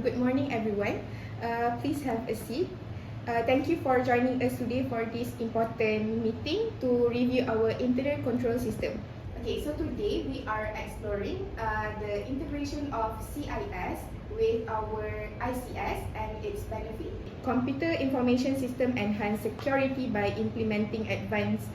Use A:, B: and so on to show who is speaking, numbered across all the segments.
A: Good morning, everyone. Please have a seat. Thank you for joining us today for this important meeting to review our internal control system. Okay, so today we are exploring the integration of CIS with our ICS and its benefit. Computer information system enhance security by implementing advanced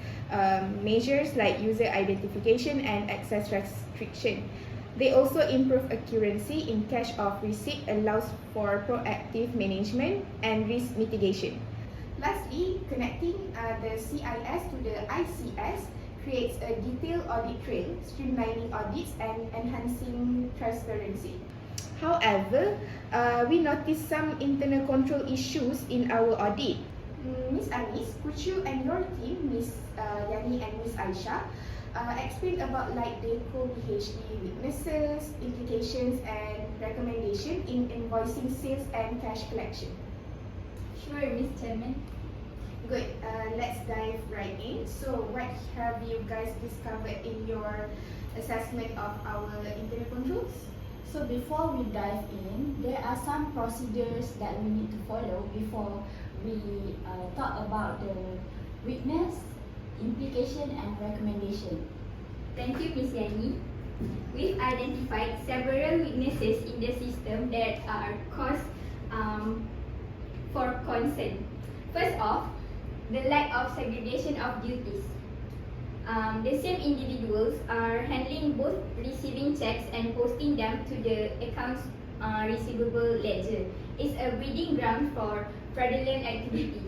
A: measures like user identification and access restriction. They also improve accuracy in cache of receipt, allows for proactive management and risk mitigation. Lastly, connecting the CIS to the ICS creates a detailed audit trail, streamlining audits and enhancing transparency. However, we noticed some internal control issues in our audit. Ms. Anis, could you and your team, Ms. Yani and Ms. Aisyah, explain about like DECO BHD weaknesses, implications and recommendation in invoicing sales and cash collection?
B: Sure, Ms. Chairman.
A: Good. Let's dive right in. So what have you guys discovered in your assessment of our internal controls?
B: So before we dive in, there are some procedures that we need to follow before we talk about the weakness, implication and recommendation.
C: Thank you, Ms. Yani. We've identified several weaknesses in the system that are cause for concern. First off, the lack of segregation of duties. The same individuals are handling both receiving checks and posting them to the accounts receivable ledger. It's a breeding ground for fraudulent activities.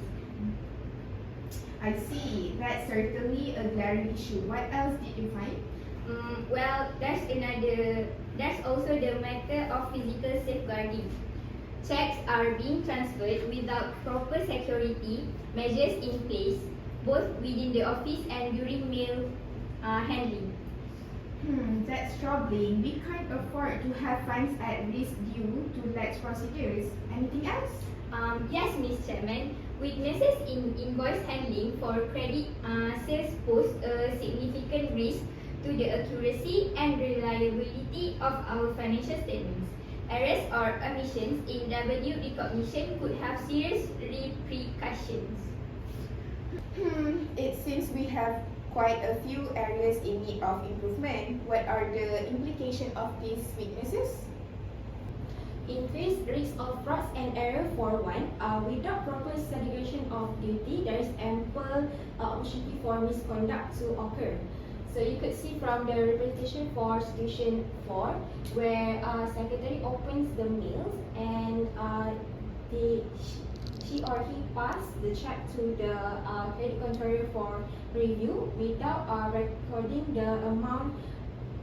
A: I see. That's certainly a glaring issue. What else did you find?
C: Well, there's also the matter of physical safeguarding. Checks are being transferred without proper security measures in place, both within the office and during mail handling.
A: That's troubling. We can't afford to have funds at risk due to lax procedures. Anything else?
C: Yes, Ms. Chairman. Weaknesses in invoice handling for credit sales pose a significant risk to the accuracy and reliability of our financial statements. Errors or omissions in revenue recognition could have serious repercussions.
A: It seems we have quite a few areas in need of improvement. What are the implications of these weaknesses?
B: Increased risk of frauds and error for one. Without proper segregation of duty, there is ample opportunity for misconduct to occur. So you could see from the representation for situation 4, where secretary opens the mails and she or he passed the check to the credit controller for review without recording the amount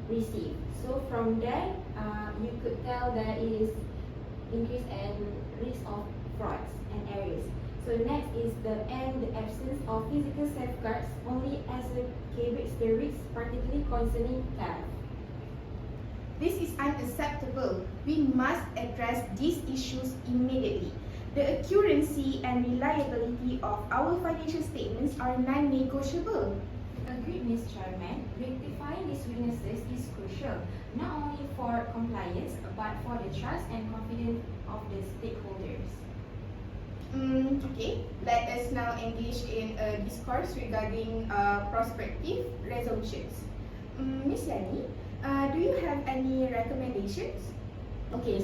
B: received. So from there, you could tell that it is increase and risk of frauds and errors. So next is the absence of physical safeguards only exacerbates the risk, particularly concerning theft.
A: This is unacceptable. We must address these issues immediately. The accuracy and reliability of our financial statements are non-negotiable.
B: Agreed, Ms. Chairman. Rectifying these weaknesses is crucial, not only for compliance, but for the trust and confidence of the stakeholders.
A: Okay, let us now engage in a discourse regarding prospective resolutions. Ms. Yani, do you have any recommendations?
B: Okay,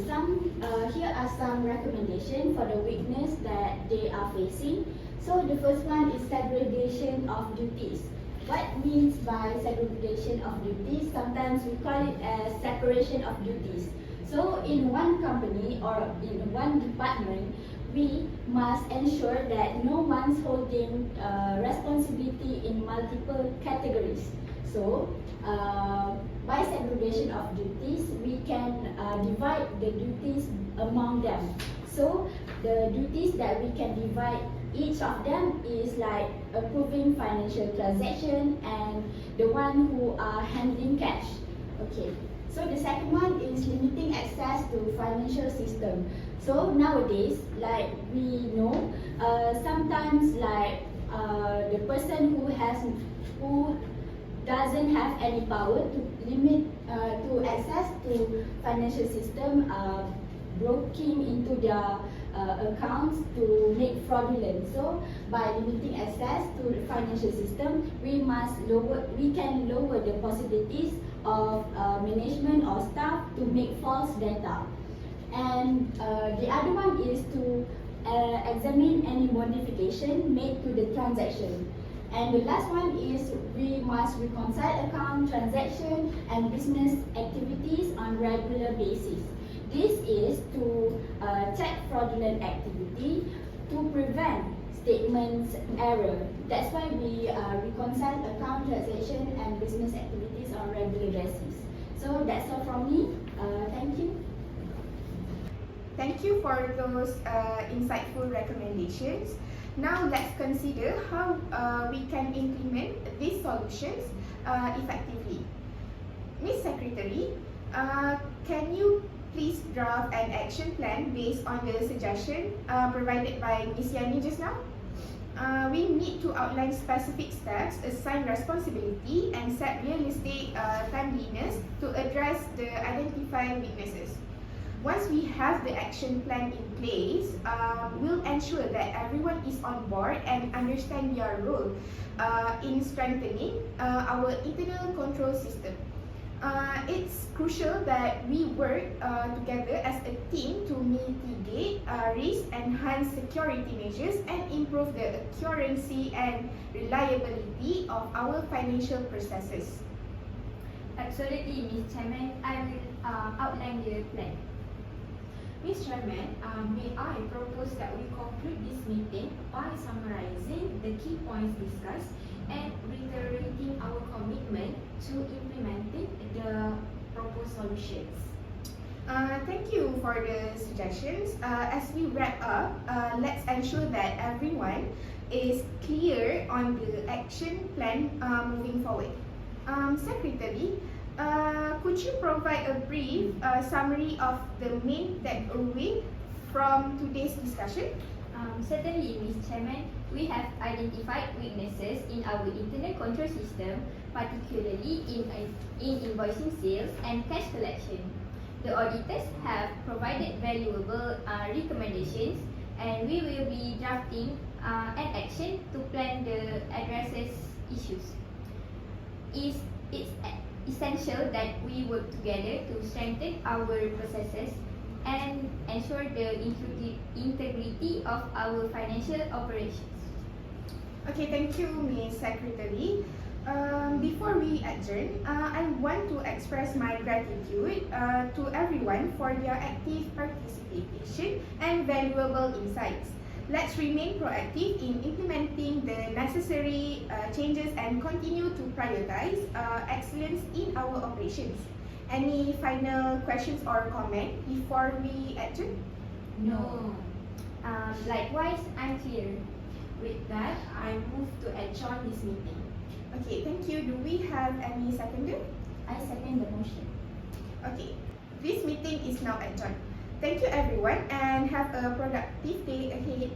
B: here are some recommendations for the weakness that they are facing. So the first one is segregation of duties. What means by segregation of duties? Sometimes we call it as separation of duties. So in one company or in one department, we must ensure that no one's holding responsibility in multiple categories. So by segregation of duties, we can divide the duties among them. So the duties that we can divide, each of them is like approving financial transaction and the one who are handling cash. Okay. So the second one is limiting access to financial system. So nowadays, like we know, sometimes like the person who doesn't have any power to limit to access to financial system, broking into their accounts to make fraudulent. So by limiting access to the financial system, we can lower the possibilities of management or staff to make false data. And the other one is to examine any modification made to the transaction. And the last one is we must reconcile account, transaction, and business activities on regular basis. This is to check fraudulent activity to prevent statements error. That's why we reconcile account, transaction, and business activities on regular basis. So that's all from me. Thank you.
A: Thank you for those insightful recommendations. Now let's consider how we can implement these solutions effectively. Ms. Secretary, can you please draft an action plan based on the suggestion provided by Ms. Yani just now? We need to outline specific steps, assign responsibility, and set realistic timeliness to address the identified weaknesses. Once we have the action plan in place, we'll ensure that everyone is on board and understand their role in strengthening our internal control system. It's crucial that we work together as a team to mitigate risk, enhance security measures, and improve the accuracy and reliability of our financial processes.
C: Absolutely, Ms. Chairman. I will outline the plan.
D: Ms. Chairman, may I propose that we conclude this meeting by summarizing the key points discussed and reiterating our commitment to implementing the proposed solutions.
A: Thank you for the suggestions. As we wrap up, let's ensure that everyone is clear on the action plan moving forward. Secretary, could you provide a brief summary of the main takeaway from today's discussion?
C: Certainly, Ms. Chairman, we have identified weaknesses in our internal control system, particularly in invoicing sales and cash collection. The auditors have provided valuable recommendations, and we will be drafting an action to plan the addresses issues. It's essential that we work together to strengthen our processes and ensure the integrity of our financial operations.
A: Okay, thank you, Ms. Secretary. Before we adjourn, I want to express my gratitude to everyone for their active participation and valuable insights. Let's remain proactive in implementing the necessary changes and continue to prioritize excellence in our operations. Any final questions or comment before we adjourn?
D: No.
C: Likewise, I'm clear.
D: With that, I move to adjourn this meeting.
A: Okay, thank you. Do we have any seconder?
B: I second the motion.
A: Okay, this meeting is now adjourned. Thank you everyone and have a productive day ahead.